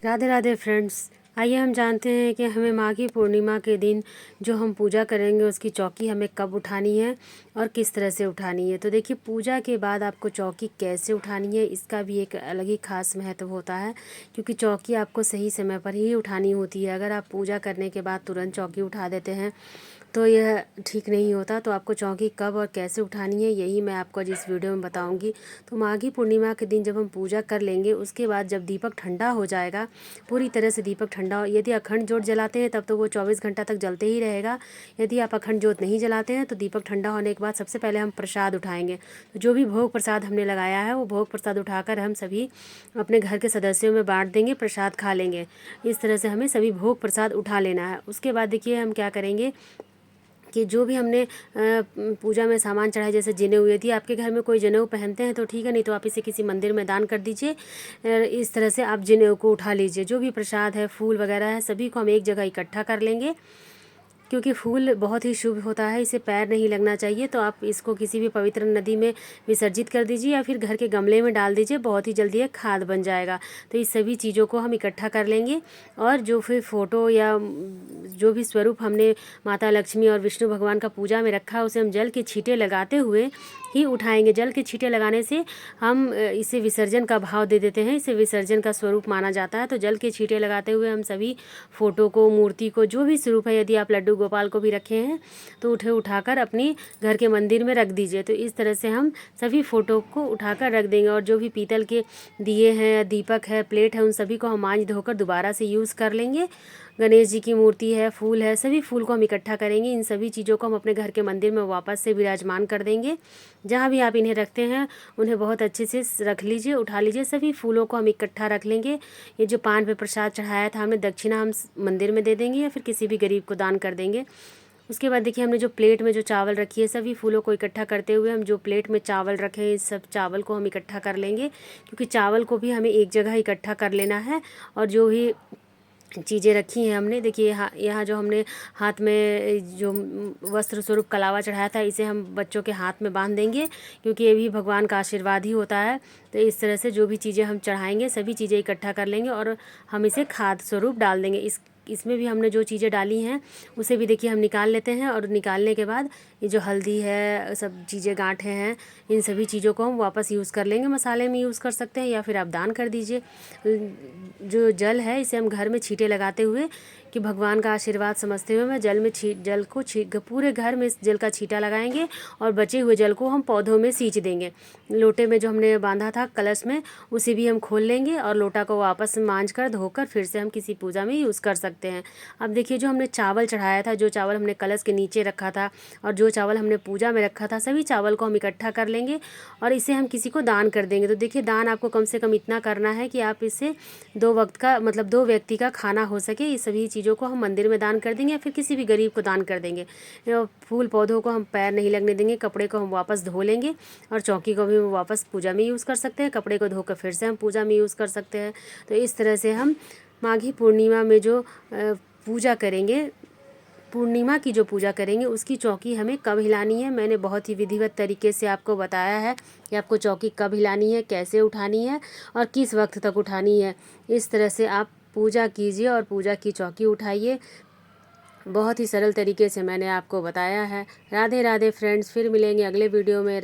Radhe Radhe friends. आइए हम जानते हैं कि हमें माघी पूर्णिमा के दिन जो हम पूजा करेंगे उसकी चौकी हमें कब उठानी है और किस तरह से उठानी है। तो देखिए, पूजा के बाद आपको चौकी कैसे उठानी है इसका भी एक अलग ही खास महत्व होता है, क्योंकि चौकी आपको सही समय पर ही उठानी होती है। अगर आप पूजा करने के बाद तुरंत चौकी उठा देते हैं तो यह ठीक नहीं होता। तो आपको चौकी कब और कैसे उठानी है यही मैं आपको आज इस वीडियो में बताऊंगी। तो माघी पूर्णिमा के दिन जब हम पूजा कर लेंगे, उसके बाद जब दीपक ठंडा हो जाएगा, पूरी तरह से दीपक ठंडा हो, यदि अखंड जोत जलाते हैं तब तो वो 24 घंटा तक जलते ही रहेगा। यदि आप अखंड जोत नहीं जलाते हैं तो दीपक ठंडा होने के बाद सबसे पहले हम प्रसाद उठाएंगे। तो जो भी भोग प्रसाद हमने लगाया है वो भोग प्रसाद उठाकर हम सभी अपने घर के सदस्यों में बांट देंगे, प्रसाद खा लेंगे। इस तरह से हमें सभी भोग प्रसाद उठा लेना है। उसके बाद देखिए हम क्या करेंगे कि जो भी हमने पूजा में सामान चढ़ाया, जैसे जनेऊ, यदि आपके घर में कोई जनेऊ पहनते हैं तो ठीक है, नहीं तो आप इसे किसी मंदिर में दान कर दीजिए। इस तरह से आप जनेऊ को उठा लीजिए। जो भी प्रसाद है, फूल वगैरह है, सभी को हम एक जगह इकट्ठा कर लेंगे, क्योंकि फूल बहुत ही शुभ होता है, इसे पैर नहीं लगना चाहिए। तो आप इसको किसी भी पवित्र नदी में विसर्जित कर दीजिए या फिर घर के गमले में डाल दीजिए, बहुत ही जल्दी ये खाद बन जाएगा। तो इस सभी चीज़ों को हम इकट्ठा कर लेंगे और जो फिर फ़ोटो या जो भी स्वरूप हमने माता लक्ष्मी और विष्णु भगवान का पूजा में रखा, उसे हम जल के छींटे लगाते हुए ही उठाएंगे। जल के छींटे लगाने से हम इसे विसर्जन का भाव दे देते हैं, इसे विसर्जन का स्वरूप माना जाता है। तो जल के छींटे लगाते हुए हम सभी फ़ोटो को, मूर्ति को, जो भी स्वरूप है, यदि आप लड्डू गोपाल को भी रखे हैं तो उठाकर अपनी घर के मंदिर में रख दीजिए। तो इस तरह से हम सभी फ़ोटो को उठाकर रख देंगे। और जो भी पीतल के दिए हैं, दीपक है, प्लेट है, उन सभी को हम मांज धोकर दोबारा से यूज़ कर लेंगे। गणेश जी की मूर्ति है, फूल है, सभी फूल को हम इकट्ठा करेंगे। इन सभी चीज़ों को हम अपने घर के मंदिर में वापस से विराजमान कर देंगे। जहाँ भी आप इन्हें रखते हैं उन्हें बहुत अच्छे से रख लीजिए, उठा लीजिए। सभी फूलों को हम इकट्ठा रख लेंगे। ये जो पान पे प्रसाद चढ़ाया था हमने, दक्षिणा हम मंदिर में दे देंगे या फिर किसी भी गरीब को दान कर देंगे। उसके बाद देखिए, हमने जो प्लेट में जो चावल रखी है, सभी फूलों को इकट्ठा करते हुए हम जो प्लेट में चावल रखे हैं, इस सब चावल को हम इकट्ठा कर लेंगे, क्योंकि चावल को भी हमें एक जगह इकट्ठा कर लेना है। और जो ही चीज़ें रखी हैं हमने, देखिए यहाँ जो हमने हाथ में जो वस्त्र स्वरूप कलावा चढ़ाया था, इसे हम बच्चों के हाथ में बांध देंगे, क्योंकि ये भी भगवान का आशीर्वाद ही होता है। तो इस तरह से जो भी चीज़ें हम चढ़ाएंगे सभी चीज़ें इकट्ठा कर लेंगे और हम इसे खाद स्वरूप डाल देंगे। इसमें भी हमने जो चीज़ें डाली हैं उसे भी देखिए हम निकाल लेते हैं। और निकालने के बाद ये जो हल्दी है, सब चीज़ें, गांठें हैं, इन सभी चीज़ों को हम वापस यूज़ कर लेंगे। मसाले में यूज़ कर सकते हैं या फिर आप दान कर दीजिए। जो जल है इसे हम घर में छींटे लगाते हुए, कि भगवान का आशीर्वाद समझते हुए मैं जल को पूरे घर में इस जल का छींटा लगाएंगे और बचे हुए जल को हम पौधों में सींच देंगे। लोटे में जो हमने बांधा था कलश में, उसे भी हम खोल लेंगे और लोटा को वापस मांज कर धोकर फिर से हम किसी पूजा में यूज़ कर सकते हैं। अब देखिए, जो हमने चावल चढ़ाया था, जो चावल हमने कलश के नीचे रखा था और जो चावल हमने पूजा में रखा था, सभी चावल को हम इकट्ठा कर लेंगे और इसे हम किसी को दान कर देंगे। तो देखिए, दान आपको कम से कम इतना करना है कि आप इससे 2 वक्त का, मतलब 2 व्यक्ति का खाना हो सके। ये सभी चीज़ों को हम मंदिर में दान कर देंगे या फिर किसी भी गरीब को दान कर देंगे। फूल पौधों को हम पैर नहीं लगने देंगे। कपड़े को हम वापस धो लेंगे और चौकी को भी वापस पूजा में यूज़ कर सकते हैं। कपड़े को धोकर फिर से हम पूजा में यूज़ कर सकते हैं। तो इस तरह से हम माघी पूर्णिमा में जो पूजा करेंगे, पूर्णिमा की जो पूजा करेंगे, उसकी चौकी हमें कब हिलानी है, मैंने बहुत ही विधिवत तरीके से आपको बताया है कि आपको चौकी कब हिलानी है, कैसे उठानी है और किस वक्त तक उठानी है। इस तरह से आप पूजा कीजिए और पूजा की चौकी उठाइए। बहुत ही सरल तरीके से मैंने आपको बताया है। राधे राधे फ्रेंड्स, फिर मिलेंगे अगले वीडियो में।